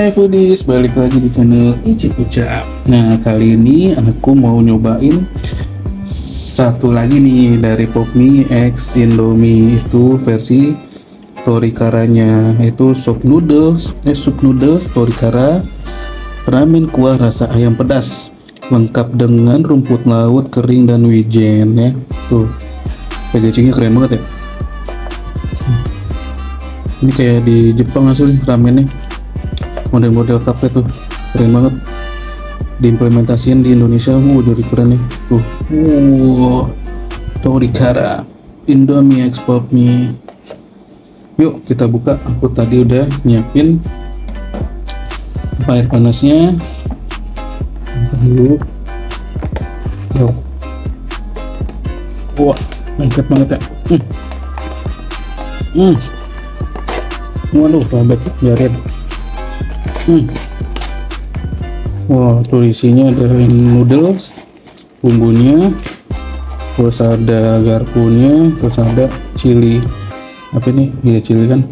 Hai foodies, balik lagi di channel Icip Ucap. Nah, kali ini aku mau nyobain satu lagi nih dari Popmie X Indomie, itu versi Torikaranya, itu sup noodles Torikara ramen kuah rasa ayam pedas, lengkap dengan rumput laut kering dan wijen ya. Tuh, packagingnya keren banget ya. Ini kayak di Jepang asli ramennya, model-model cupnya tuh keren banget, diimplementasikan di Indonesia. Jadi keren nih tuh. Torikara Indomie X Popmie. Yuk kita buka. Aku tadi udah nyiapin air panasnya dulu. Wah, lengkap banget ya. Waduh, sahabat biarin. Wah, tuh isinya ada noodles, bumbunya, terus ada garpunya, terus ada chili. Apa ini? Ya chili kan,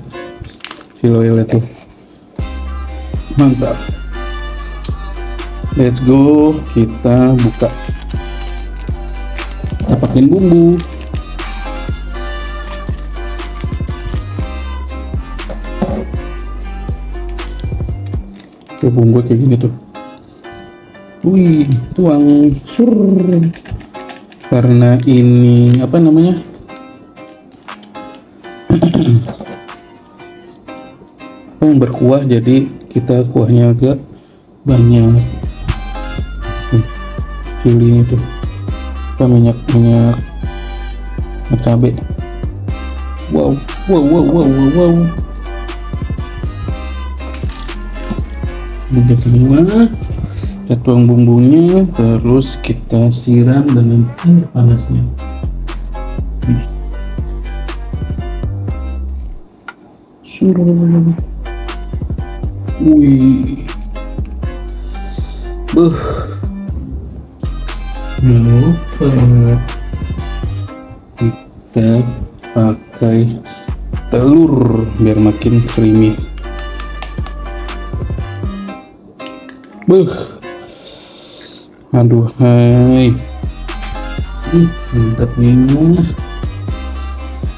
chili oil itu. Mantap. Let's go, kita buka. Kita pakein bumbu. Tuh bumbu kayak gini tuh. Wih, tuang sur. Karena ini apa namanya? Apa yang berkuah, jadi kita kuahnya agak banyak. Cili itu. Apa minyak cabai. Wow. Udah semua, kita tuang bumbunya, terus kita siram dengan air panasnya. Suruh, wih, lupa kita pakai telur biar makin creamy. Aduh, hai. Mantap nih.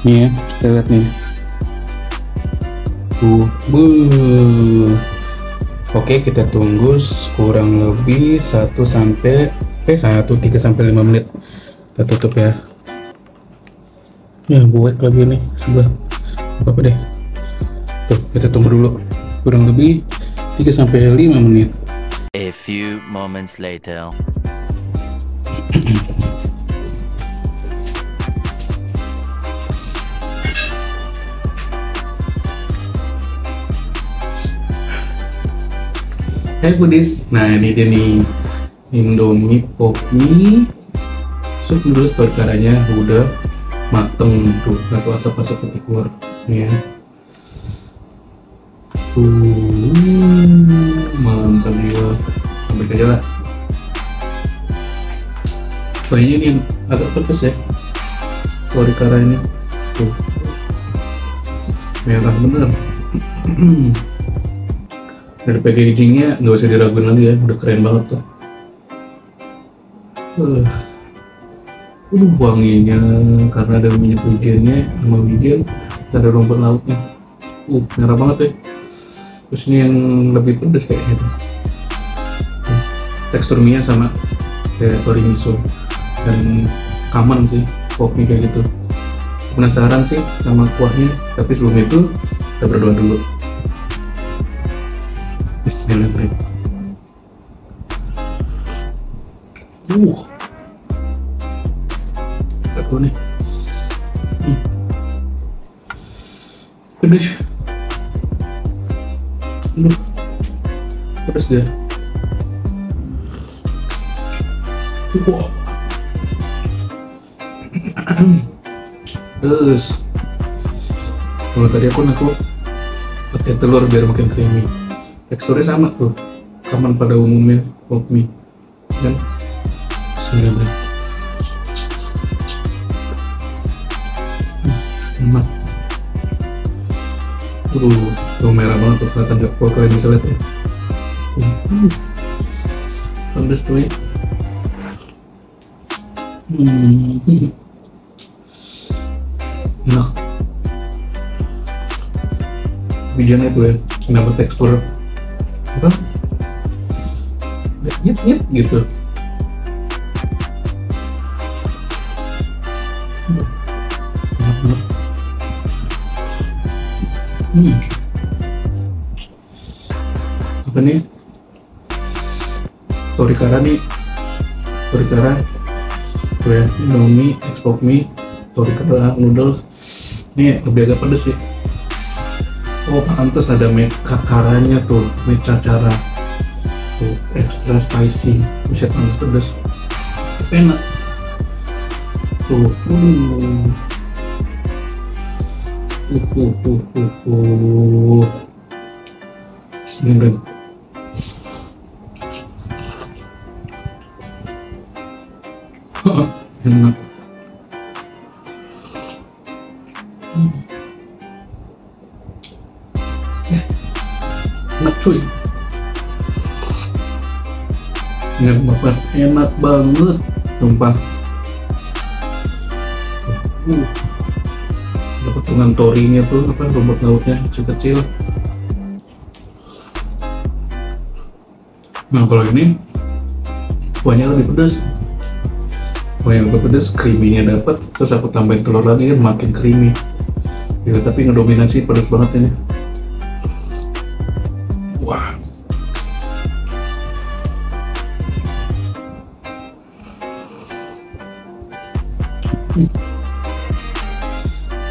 Nih ya, kita lihat nih. Oke, kita tunggu kurang lebih 3 sampai 5 menit. Kita tutup ya. Ya, buat lagi nih, sudah. Apa deh. Tuh, kita tunggu dulu. Kurang lebih 3 sampai 5 menit. A few moments later. Hai foodies, nah ini dia nih Indomie Popmie sup noodles Torikaranya udah mateng tuh, atau asap-asap putih keluar ya. Mantap jiwa, sampai aja lah. Kayaknya ini agak pedes ya Torikara ini tuh, merah bener. Dari packagingnya nggak usah diraguin lagi ya, udah keren banget tuh. Wanginya karena ada minyak wijennya sama wijen, terus ada rumput lautnya. Merah banget ya. Terus ini yang lebih pedas kayaknya tuh. Tekstur mie sama kayak tori miso dan common sih Popmie kayak gitu. Penasaran sih sama kuahnya, tapi sebelum itu kita berdoa dulu. Bismillahirrahmanirrahim. Aku nih. Pedas. Pedas dia. Terus kalau tadi aku pakai telur biar makin creamy. Teksturnya sama tuh, kaman pada umumnya Popmie kan. Bismillah. Enak. Tuh merah banget tuh, kelihatan kalian bisa lihat ya. Pedes tuh ya. Nah, bijiannya tuh ya, dapat tekstur apa? Nyet gitu. Apa nih? Torikara nih, Torikara, tuh ya, Indomie, Xpok mie, Torikara noodles. Ini lebih agak pedes ya. Oh, pantes ada kakaranya tuh, mecacara. Tuh, extra spicy, buset panas pedes. Tapi enak. Tuh, Bismillah. Enak. Enak cuy. Enak banget, sumpah. Potongan torinya tuh apa, rumput lautnya kecil-kecil. Nah kalau ini kuahnya lebih pedas. Kuah yang lebih pedas, creamy-nya dapet, terus aku tambahin telur lagi kan makin creamy. Gitu, tapi ngedominasi pedas banget ini. Wah.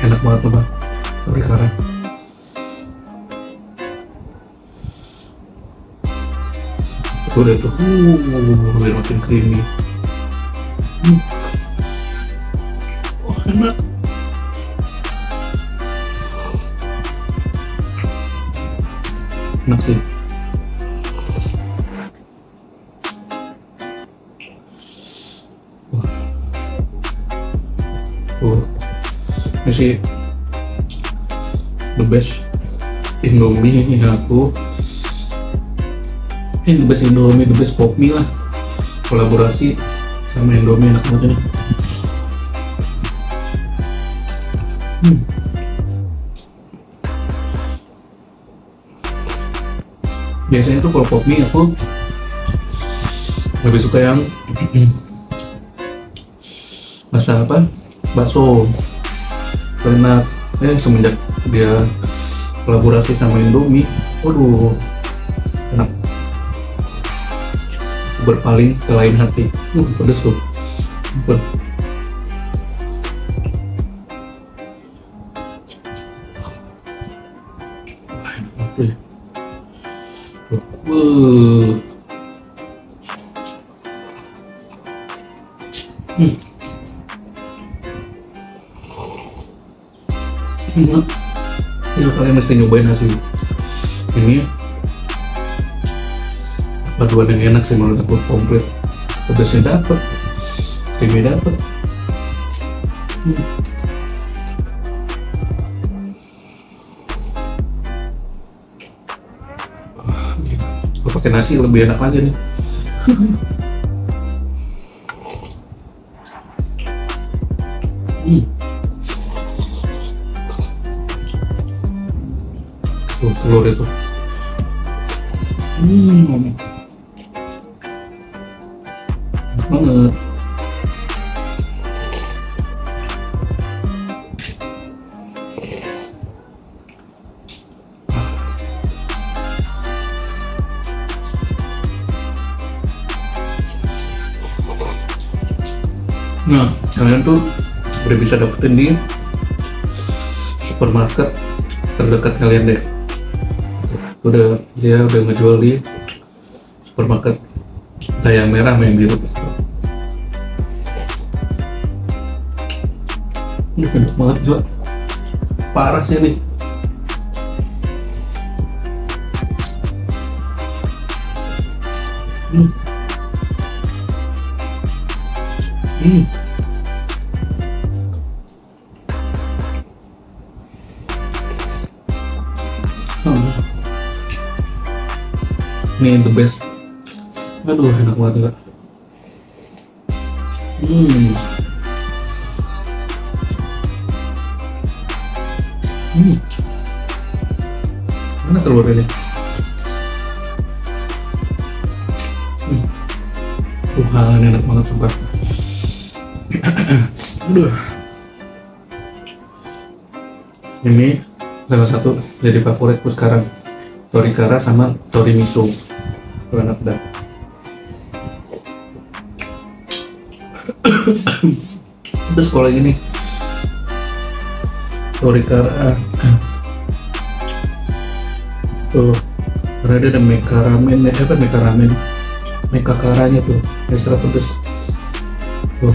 Enak banget tuh bang, Torikara. Udah tuh, biar makin creamy. Oh enak. Enak sih. Ini sih the best Indomie yang aku. Ini the best Indomie, the best pop mie lah. Kolaborasi sama Indomie enak banget ini. Biasanya tuh kalau pop mie aku lebih suka yang rasa apa? Bakso. Enak. Semenjak dia kolaborasi sama Indomie, waduh, enak. Berpaling ke lain hati. Pedes tuh. Ya kalian mesti nyobain hasil ini. Paduan yang enak sih menurut aku, komplit. Pedasnya dapet, creamy dapet. Kalau pakai nasi lebih enak lagi nih. Tuh, telur itu. Enak banget. Nah, kalian tuh udah bisa dapetin di supermarket terdekat kalian deh. Dia udah ngejual di supermarket yang merah sama yang biru. Ini enak banget juga, parah sih nih. Ini the best. Aduh, enak banget juga. Mana telur ini? Tuhan, enak banget sumpah. Aduh. Ini salah satu jadi favoritku sekarang. Torikara sama tori miso. Itu enak dah. Terus kalau ini torikara tuh, karena ada meka ramen, meka karanya tuh ekstra pedes tuh.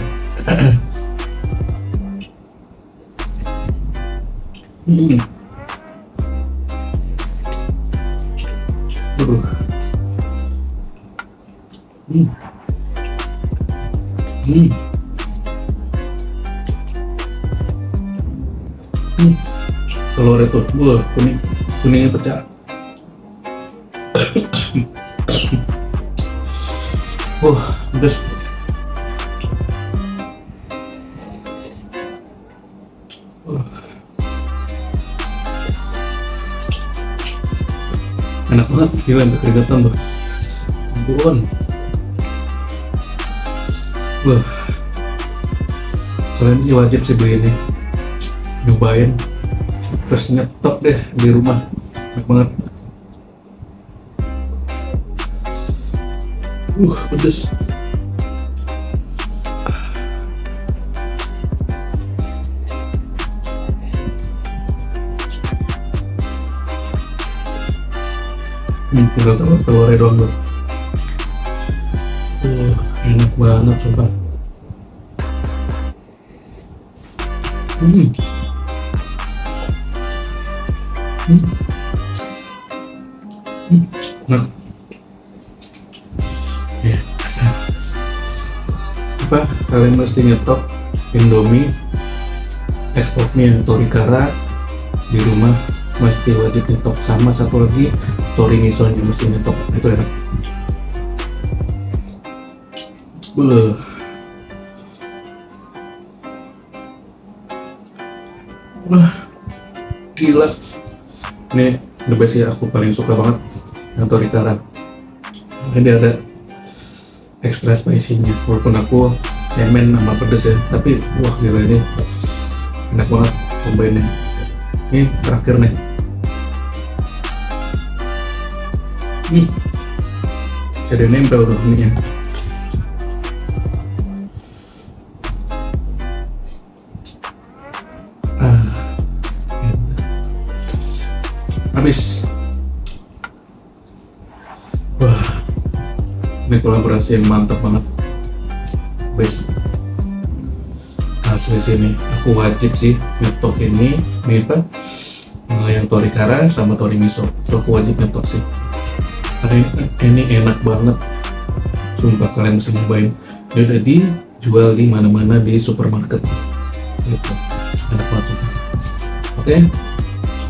Telur itu, kuningnya pecah. Pedes. Enak banget, gila sampai keringetan tuh. Ampun. Kalian sih wajib sih beli ini, nyobain, terus nyetok deh di rumah. Enak banget. Pedes. Tinggal telurnya doang tuh. Enak banget sumpah. Enak. Apa? Kalian mesti nyetok Indomie ekspornya Torikara di rumah, mesti wajib nyetok. Sama satu lagi tori miso yang mesti nyetok, itu enak. Gila, ini the best ya, aku paling suka banget yang Torikara. Ini ada extra spicy-nya, walaupun aku cemen sama pedes ya, tapi wah gila, ini enak banget combine-nya. Ini terakhir nih. Jadi nempel tuh ininya. Habis. Wah, ini kolaborasi yang mantap banget. Best. Asli sini, aku wajib sih nyetok ini apa? Yang Torikara sama tori miso. Aku wajib nyetok sih. Karena ini enak banget, sumpah kalian mesti nyobain. Dia udah dijual di mana-mana di supermarket. Gitu. Enak banget sumpah. Oke,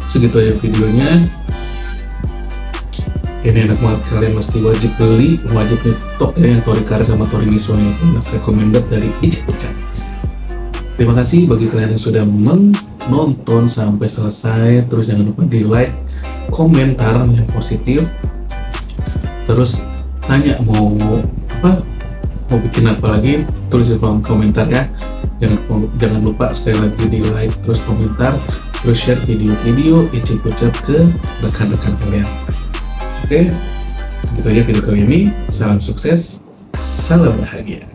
segitu aja videonya. Ini enak banget, kalian mesti wajib beli, wajib nyetok ya yang Torikara sama tori miso nya. Enak, recommended dari Ichigo-chan. Terima kasih bagi kalian yang sudah menonton sampai selesai. Terus jangan lupa di like, komentar yang positif. Terus tanya mau apa, mau bikin apa lagi, tulis di kolom komentar ya. Jangan lupa sekali lagi di like, terus komentar, terus share video-video Ichigo-chan ke rekan-rekan kalian. Oke, segitu aja video kali ini. Salam sukses, salam bahagia.